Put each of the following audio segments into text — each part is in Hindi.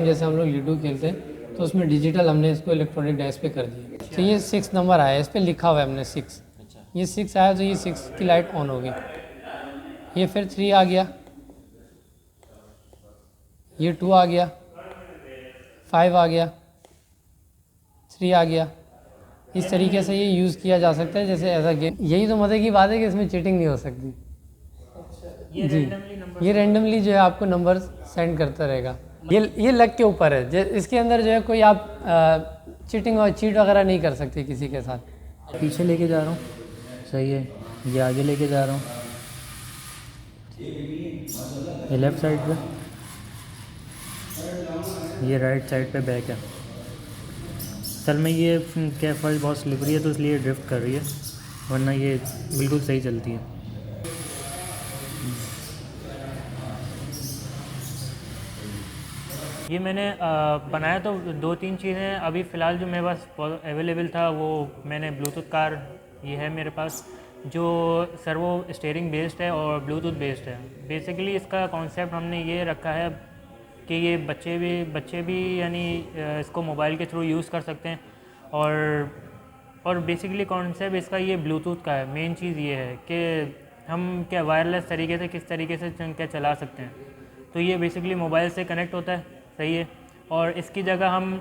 जैसे हम लोग लूडो खेलते हैं तो उसमें डिजिटल हमने इसको इलेक्ट्रॉनिक डैश पे कर दिया। तो ये 6 नंबर आया, इस पर लिखा हुआ है हमने 6। ये 6 आया तो ये 6 की लाइट ऑन होगी। ये फिर 3 आ गया, ये 2 आ गया, 5 आ गया, 3 आ गया। इस तरीके से ये यूज़ किया जा सकता है जैसे ऐसा गेम। यही तो मज़े की बात है कि इसमें चीटिंग नहीं हो सकती। जी, ये रैंडमली जो है आपको नंबर सेंड करता रहेगा। ये लक के ऊपर है, इसके अंदर जो है कोई आप चीटिंग और चीट वगैरह नहीं कर सकते किसी के साथ। पीछे लेके जा रहा हूँ, सही है। ये आगे लेके जा रहा हूँ, ये लेफ़्ट साइड पे, ये राइट साइड पे बैक है। असल में ये क्या फर्स्ट बहुत स्लिपरी है तो इसलिए ड्रिफ्ट कर रही है, वरना ये बिल्कुल सही चलती है। ये मैंने बनाया तो 2-3 चीज़ें अभी फ़िलहाल जो मेरे पास अवेलेबल था वो मैंने ब्लूटूथ कार ये है मेरे पास, जो सर्वो स्टीयरिंग बेस्ड है और ब्लूटूथ बेस्ड है। बेसिकली इसका कॉन्सेप्ट हमने ये रखा है कि ये बच्चे भी यानी इसको मोबाइल के थ्रू यूज़ कर सकते हैं। और बेसिकली कॉन्सेप्ट इसका ये ब्लूटूथ का है। मेन चीज़ ये है कि हम क्या वायरलेस तरीके से किस तरीके से क्या चला सकते हैं। तो ये बेसिकली मोबाइल से कनेक्ट होता है, सही है। और इसकी जगह हम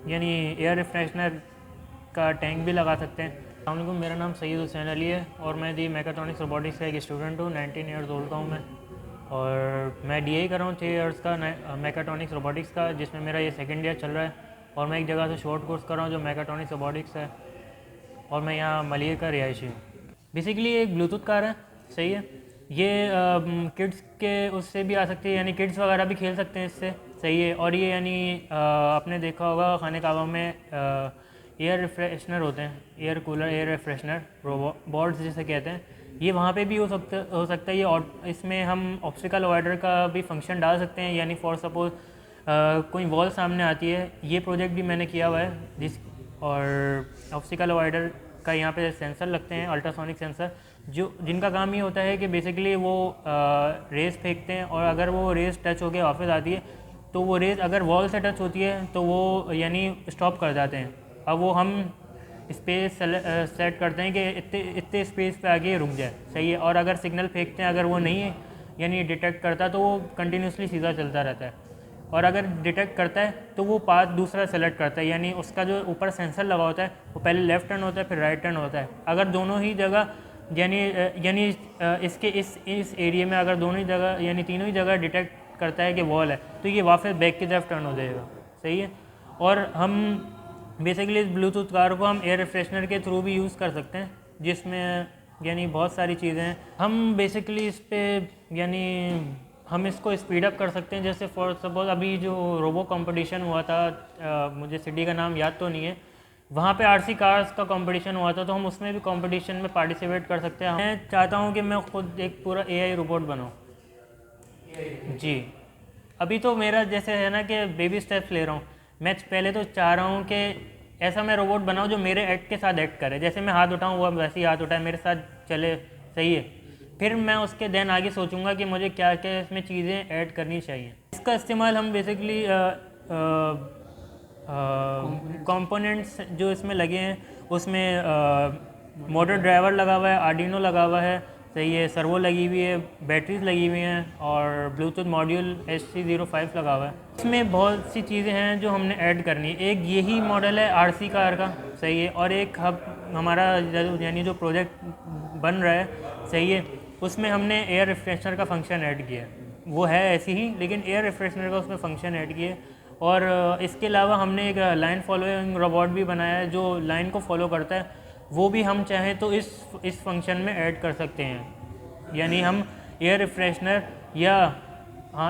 यानी एयर रिफ्रेशनर का टैंक भी लगा सकते हैं। अस्सलाम वालेकुम, मेरा नाम सैयद हुसैन अली है और मैं दी मैकाट्रॉनिक्स रोबोटिक्स का एक स्टूडेंट हूँ। 19 ईयर्स ओल्ड का हूँ मैं, और मैं DA कर रहा हूँ 3 ईयर्स का मैकाट्रॉनिक्स रोबोटिक्स का, जिसमें मेरा ये सेकंड ईयर चल रहा है। और मैं एक जगह से शॉर्ट कोर्स कर रहा हूँ जो मैकाट्रॉनिक्स रोबोटिक्स है, और मैं यहाँ मलिया का रिहायशी हूँ। बेसिकली एक ब्लूटूथ कार है, सही है। ये किड्स के उससे भी आ सकती है, यानी किड्स वगैरह भी खेल सकते हैं इससे, सही है। और ये यानी आपने देखा होगा खाने काबा में एयर रिफ्रेशनर होते हैं, एयर कूलर, एयर रिफ्रेशनर बोर्ड्स जिसे कहते हैं, ये वहाँ पे भी हो सकता है ये। और इसमें हम ऑब्स्टिकल अवॉइडर का भी फंक्शन डाल सकते हैं, यानी फॉर सपोज कोई वॉल सामने आती है। ये प्रोजेक्ट भी मैंने किया हुआ है और ऑब्स्टिकल अवॉइडर का यहाँ पे सेंसर लगते हैं, अल्ट्रासोनिक सेंसर, जिनका काम ये होता है कि बेसिकली वो रेस फेंकते हैं, और अगर वो रेस टच होकर वापस आती है तो वो रेस अगर वॉल से टच होती है तो वो यानी स्टॉप कर जाते हैं। अब वो हम स्पेस सेट करते हैं कि इतने स्पेस पे आगे रुक जाए, सही है। और अगर सिग्नल फेंकते हैं, अगर वो नहीं यानी डिटेक्ट करता तो वो कंटिन्यूसली सीधा चलता रहता है। और अगर डिटेक्ट करता है तो वो पाथ दूसरा सेलेक्ट करता है, यानी उसका जो ऊपर सेंसर लगा होता है वो पहले लेफ़्ट टर्न होता है फिर राइट टर्न होता है। अगर दोनों ही जगह यानी इसके इस एरिया में अगर दोनों ही जगह यानी तीनों ही जगह डिटेक्ट करता है कि वॉल है तो ये वापस बैक की तरफ टर्न हो जाएगा, सही है। और हम बेसिकली इस ब्लूटूथ कार को हम एयर रिफ्रेशनर के थ्रू भी यूज़ कर सकते हैं, जिसमें यानी बहुत सारी चीज़ें हैं। हम बेसिकली इस पर यानी हम इसको स्पीड अप कर सकते हैं। जैसे फॉर सपोज अभी जो रोबो कंपटीशन हुआ था, मुझे सिटी का नाम याद तो नहीं है, वहाँ पे RC कार्स का कंपटीशन हुआ था, तो हम उसमें भी कंपटीशन में पार्टिसिपेट कर सकते हैं। मैं चाहता हूँ कि मैं खुद एक पूरा AI रोबोट बनाऊँ। जी, अभी तो मेरा जैसे है ना कि बेबी स्टेप्स ले रहा हूँ। मैं पहले तो चाह रहा हूँ कि ऐसा मैं रोबोट बनाऊँ जो मेरे एक्ट के साथ एक्ट करे, जैसे मैं हाथ उठाऊँ वो वैसे ही हाथ उठाए, मेरे साथ चले, सही है। फिर मैं उसके देन आगे सोचूंगा कि मुझे क्या क्या इसमें चीज़ें ऐड करनी चाहिए। इसका इस्तेमाल हम बेसिकली कंपोनेंट्स जो इसमें लगे हैं उसमें मोटर ड्राइवर लगा हुआ है, आर्डिनो लगा हुआ है, सही है, सर्वो लगी हुई है, बैटरीज लगी हुई हैं, और ब्लूटूथ मॉड्यूल HC05 लगा हुआ है। इसमें बहुत सी चीज़ें हैं जो हमने ऐड करनी है। एक यही मॉडल है RC कार का, सही है। और एक हमारा यानी जो प्रोजेक्ट बन रहा है, सही है, उसमें हमने एयर रिफ्रेशनर का फंक्शन ऐड किया है। वो है ऐसी ही, लेकिन एयर रिफ्रेशनर का उसमें फंक्शन ऐड किया है। और इसके अलावा हमने एक लाइन फॉलोइंग रोबोट भी बनाया है जो लाइन को फॉलो करता है। वो भी हम चाहें तो इस फंक्शन में ऐड कर सकते हैं, यानी हम एयर रिफ्रेशनर या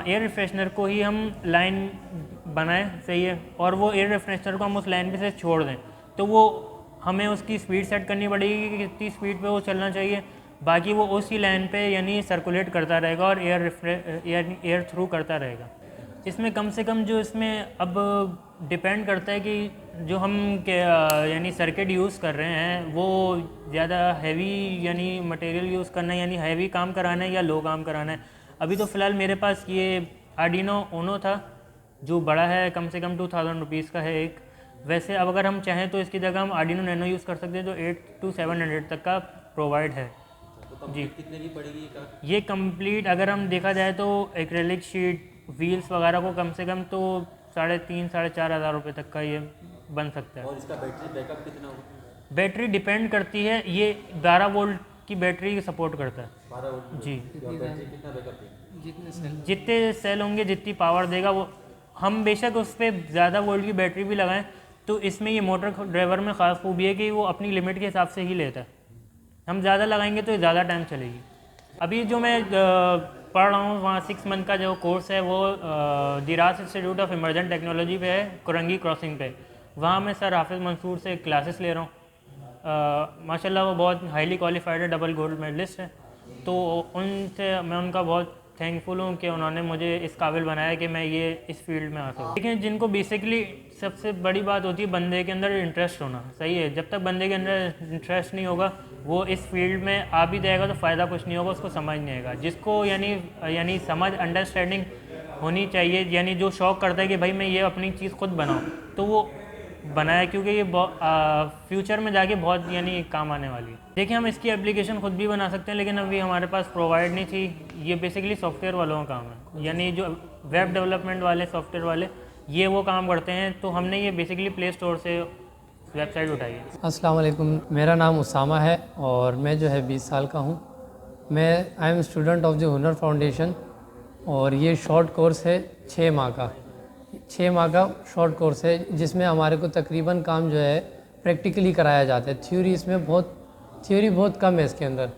एयर रिफ्रेशनर को ही हम लाइन बनाएं, सही है, और वो एयर रिफ्रेशनर को हम उस लाइन पे से छोड़ दें, तो वो हमें उसकी स्पीड सेट करनी पड़ेगी कि कितनी स्पीड पे वो चलना चाहिए। बाकी वो उसी लाइन पे यानी सर्कुलेट करता रहेगा और एयर थ्रू करता रहेगा। इसमें कम से कम जो इसमें अब डिपेंड करता है कि जो हम यानी सर्किट यूज़ कर रहे हैं वो ज़्यादा हैवी यानी मटेरियल यूज़ करना है, यानी हैवी काम कराना है या लो काम कराना है। अभी तो फ़िलहाल मेरे पास ये आर्डिनो ऊनो था, जो बड़ा है कम से कम 2000 रुपीज़ का है एक। वैसे अब अगर हम चाहें तो इसकी जगह हम आर्डिनो नैनो यूज़ कर सकते हैं जो 8 to 700 तक का प्रोवाइड है। जी, कितने की पड़ेगी ये कार? ये कंप्लीट अगर हम देखा जाए तो एक्रेलिक शीट व्हील्स वगैरह को कम से कम तो 3,500-4,500 रुपये तक का ये बन सकता है। और इसका बैटरी बैकअप कितना होगा? बैटरी डिपेंड करती है, ये 12 वोल्ट की बैटरी सपोर्ट करता है। 12 वोल्ट जी, और बैटरी कितना बैकअप है? जितने सेल होंगे जितनी पावर देगा वो, हम बेशक उस पर ज़्यादा वोल्ट की बैटरी भी लगाएं तो इसमें ये मोटर ड्राइवर में ख़ास खूबी है कि वो अपनी लिमिट के हिसाब से ही लेता है। हम ज़्यादा लगाएंगे तो ज़्यादा टाइम चलेगी। अभी जो मैं पढ़ रहा हूँ वहाँ 6 मंथ का जो कोर्स है वो Dirac institute of emergent technology पे है, कुरंगी क्रॉसिंग पे। वहाँ मैं सर हाफिज़ मंसूर से क्लासेस ले रहा हूँ। माशाल्लाह वो बहुत हाईली क्वालिफाइड है, डबल गोल्ड मेडलिस्ट है। तो उनसे मैं उनका बहुत थैंकफुल हूँ कि उन्होंने मुझे इस काबिल बनाया कि मैं ये इस फील्ड में आ सकूँ। लेकिन जिनको बेसिकली सबसे बड़ी बात होती है बंदे के अंदर इंटरेस्ट होना, सही है। जब तक बंदे के अंदर इंटरेस्ट नहीं होगा वो इस फील्ड में आ भी जाएगा तो फ़ायदा कुछ नहीं होगा, उसको समझ नहीं आएगा। जिसको यानी समझ अंडरस्टैंडिंग होनी चाहिए, यानी जो शौक़ करता है कि भाई मैं ये अपनी चीज़ खुद बनाऊँ तो वो बनाया, क्योंकि ये फ्यूचर में जाके बहुत यानी काम आने वाली है। देखिए हम इसकी एप्लीकेशन खुद भी बना सकते हैं लेकिन अभी हमारे पास प्रोवाइड नहीं थी। ये बेसिकली सॉफ्टवेयर वालों का काम है, यानी जो वेब डेवलपमेंट वाले सॉफ्टवेयर वाले ये वो काम करते हैं। तो हमने ये बेसिकली प्ले स्टोर से वेबसाइट उठाई है। अस्सलाम वालेकुम, मेरा नाम उसामा है और मैं जो है 20 साल का हूँ। मैं I am student of the हुनर फाउंडेशन और ये शॉर्ट कोर्स है 6 माह का। 6 माह का शॉर्ट कोर्स है जिसमें हमारे को तकरीबन काम जो है प्रैक्टिकली कराया जाता है। थ्योरी बहुत कम है इसके अंदर,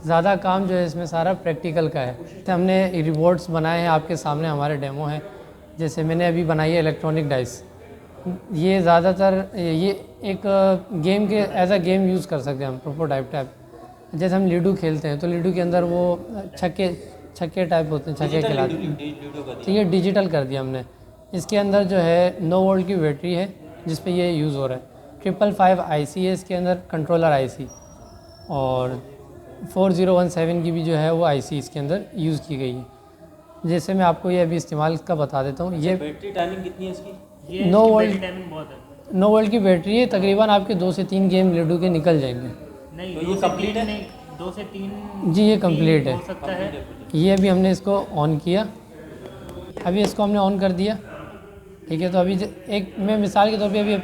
ज़्यादा काम जो है इसमें सारा प्रैक्टिकल का है। तो हमने रिवॉर्ड्स बनाए हैं, आपके सामने हमारे डेमो हैं। जैसे मैंने अभी बनाई है इलेक्ट्रॉनिक डाइस। ये ज़्यादातर ये एक गेम के एज अ गेम यूज़ कर सकते हैं हम, प्रोटोटाइप टाइप। जैसे हम लूडो खेलते हैं तो लूडो के अंदर वो छक्के टाइप होते हैं, छक्के खिलाते हैं। तो ये डिजिटल कर दिया हमने। इसके अंदर जो है 9 वोल्ट की बैटरी है जिस पे ये यूज़ हो रहा है। 555 आईसी है इसके अंदर, कंट्रोलर आईसी, और 4017 की भी जो है वो आईसी इसके अंदर यूज़ की गई है। जैसे मैं आपको ये अभी इस्तेमाल का बता देता हूँ। ये बैटरी टाइमिंग कितनी है इसकी? ये 9 वोल्ट बैटरी टाइमिंग बहुत है। 9 वोल्ट की बैटरी है। तकरीबन आपके 2 से 3 गेम लूडो के निकल जाएंगे। नहीं, तो ये कंप्लीट है? नहीं, 2 से 3 जी ये कंप्लीट है। हो सकता है। ये अभी हमने इसको ऑन किया, अभी इसको हमने ऑन कर दिया, ठीक है। तो अभी एक मैं मिसाल के तौर पे अभी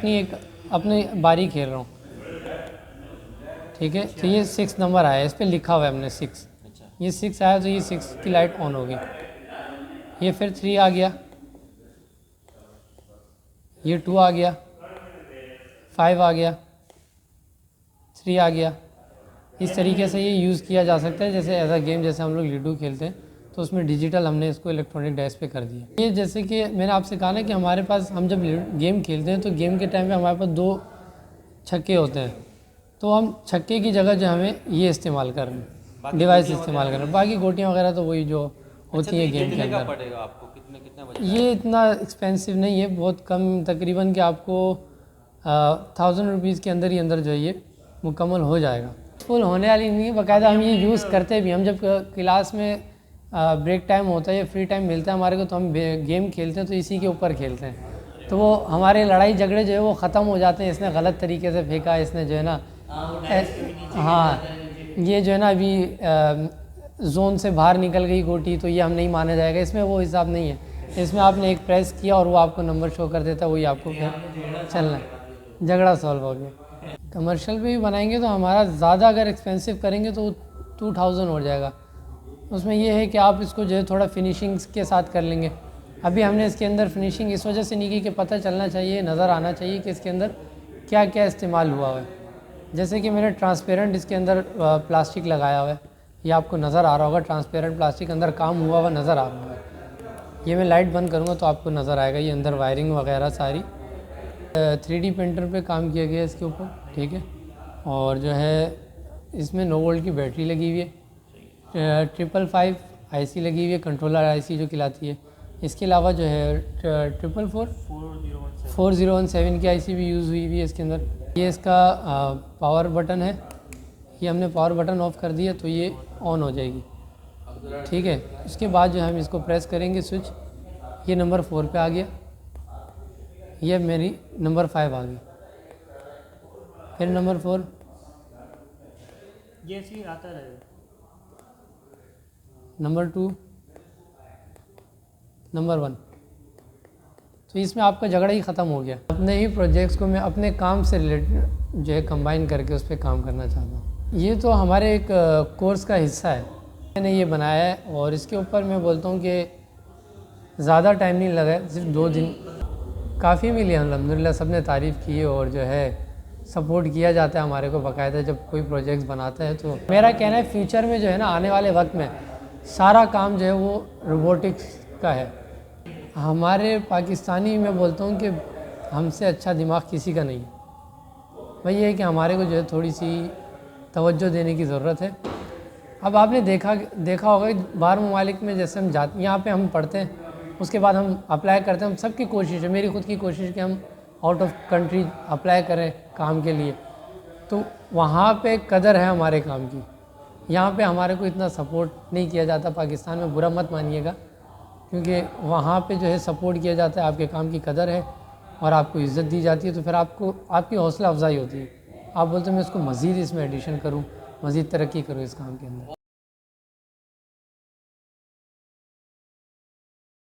अपनी बारी खेल रहा हूँ, ठीक है। तो ये 6 नंबर आया, इस पर लिखा हुआ है हमने 6। ये 6 आया तो ये 6 की लाइट ऑन होगी। ये फिर 3 आ गया, ये 2 आ गया, 5 आ गया, 3 आ गया। इस तरीके से ये यूज़ किया जा सकता है जैसे एज अ गेम। जैसे हम लोग लूडो खेलते हैं तो उसमें डिजिटल हमने इसको इलेक्ट्रॉनिक डाइस पे कर दिया। ये जैसे कि मैंने आपसे कहा ना कि हमारे पास हम जब गेम खेलते हैं तो गेम के टाइम पे हमारे पास 2 छक्के होते हैं, तो हम छक्के की जगह जो हमें ये इस्तेमाल कर रहे हैं, डिवाइस इस्तेमाल कर रहे हैं। बाकी गोटियाँ वगैरह तो वही जो होती हैं गेम के अंदर। पड़ेगा आपको कितना बजट? ये इतना एक्सपेंसिव नहीं है, बहुत कम, तकरीबन कि आपको 1000 रुपीज़ के अंदर ही अंदर जो है ये मुकम्मल हो जाएगा। फुल होने वाली नहीं है, बाकायदा हम ये यूज़ करते भी। हम जब क्लास में ब्रेक टाइम होता है या फ्री टाइम मिलता है हमारे को तो हम गेम खेलते हैं, तो इसी के ऊपर खेलते हैं। तो वो हमारे लड़ाई झगड़े जो है वो ख़त्म हो जाते हैं। इसने गलत तरीके से फेंका, इसने जो है ना हाँ ये जो है ना अभी जोन से बाहर निकल गई गोटी, तो ये हम नहीं माना जाएगा। इसमें वो हिसाब नहीं है। इसमें आपने एक प्रेस किया और वो आपको नंबर शो कर देता है, वही आपको फिर चलना है, झगड़ा सॉल्व हो गया। कमर्शियल पे भी बनाएंगे तो हमारा ज़्यादा अगर एक्सपेंसिव करेंगे तो 2000 हो जाएगा। उसमें ये है कि आप इसको जो है थोड़ा फिनिशिंग्स के साथ कर लेंगे। अभी हमने इसके अंदर फिनिशिंग इस वजह से नहीं की कि पता चलना चाहिए, नज़र आना चाहिए कि इसके अंदर क्या क्या इस्तेमाल हुआ है। जैसे कि मैंने ट्रांसपेरेंट इसके अंदर प्लास्टिक लगाया हुआ है, ये आपको नज़र आ रहा होगा। ट्रांसपेरेंट प्लास्टिक अंदर काम हुआ नज़र आ रहा है। ये मैं लाइट बंद करूँगा तो आपको नज़र आएगा। ये अंदर वायरिंग वगैरह सारी 3D प्रिंटर पे काम किया गया है इसके ऊपर, ठीक है। और जो है इसमें 9 वोल्ट की बैटरी लगी हुई है, 555 आईसी लगी हुई है, कंट्रोलर आईसी जो खिलाती है। इसके अलावा जो है 4017 की आईसी भी यूज़ हुई है इसके अंदर। ये इसका पावर बटन है, ये हमने पावर बटन ऑफ कर दिया तो ये ऑन हो जाएगी, ठीक है। उसके बाद जो हम इसको प्रेस करेंगे स्विच, ये नंबर 4 पे आ गया। ये मेरी नंबर 5 आ गई। फिर नंबर 4, ये सी आता रहेगा। Number 2, number 1। तो इसमें आपका झगड़ा ही ख़त्म हो गया। अपने ही प्रोजेक्ट्स को मैं अपने काम से रिलेटेड जो है कंबाइन करके उस पर काम करना चाहता हूँ। ये तो हमारे एक कोर्स का हिस्सा है, मैंने ये बनाया है और इसके ऊपर मैं बोलता हूँ कि ज़्यादा टाइम नहीं लगा है, सिर्फ 2 दिन काफ़ी मिली। अल्हम्दुलिल्लाह सब ने तारीफ़ की और जो है सपोर्ट किया जाता है हमारे को बाकायदा जब कोई प्रोजेक्ट्स बनाता है। तो मेरा कहना है फ्यूचर में जो है ना, आने वाले वक्त में सारा काम जो है वो रोबोटिक्स का है। हमारे पाकिस्तानी मैं बोलता हूँ कि हमसे अच्छा दिमाग किसी का नहीं है। वही है कि हमारे को जो है थोड़ी सी तवज्जो देने की ज़रूरत है। अब आपने देखा होगा कि बाहर ममालिक में जैसे हम जाते, यहाँ पे हम पढ़ते हैं, उसके बाद हम अप्लाई करते हैं। हम सबकी कोशिश है, मेरी खुद की कोशिश कि हम आउट ऑफ कंट्री अप्लाई करें काम के लिए। तो वहाँ पे कदर है हमारे काम की, यहाँ पे हमारे को इतना सपोर्ट नहीं किया जाता। पाकिस्तान में बुरा मत मानिएगा, क्योंकि वहाँ पे जो है सपोर्ट किया जाता है, आपके काम की कदर है और आपको इज़्ज़त दी जाती है। तो फिर आपको आपकी हौसला अफजाई होती है, आप बोलते हैं मैं इसको मज़ीद इसमें एडिशन करूँ, मज़ीद तरक्की करूँ इस काम के अंदर।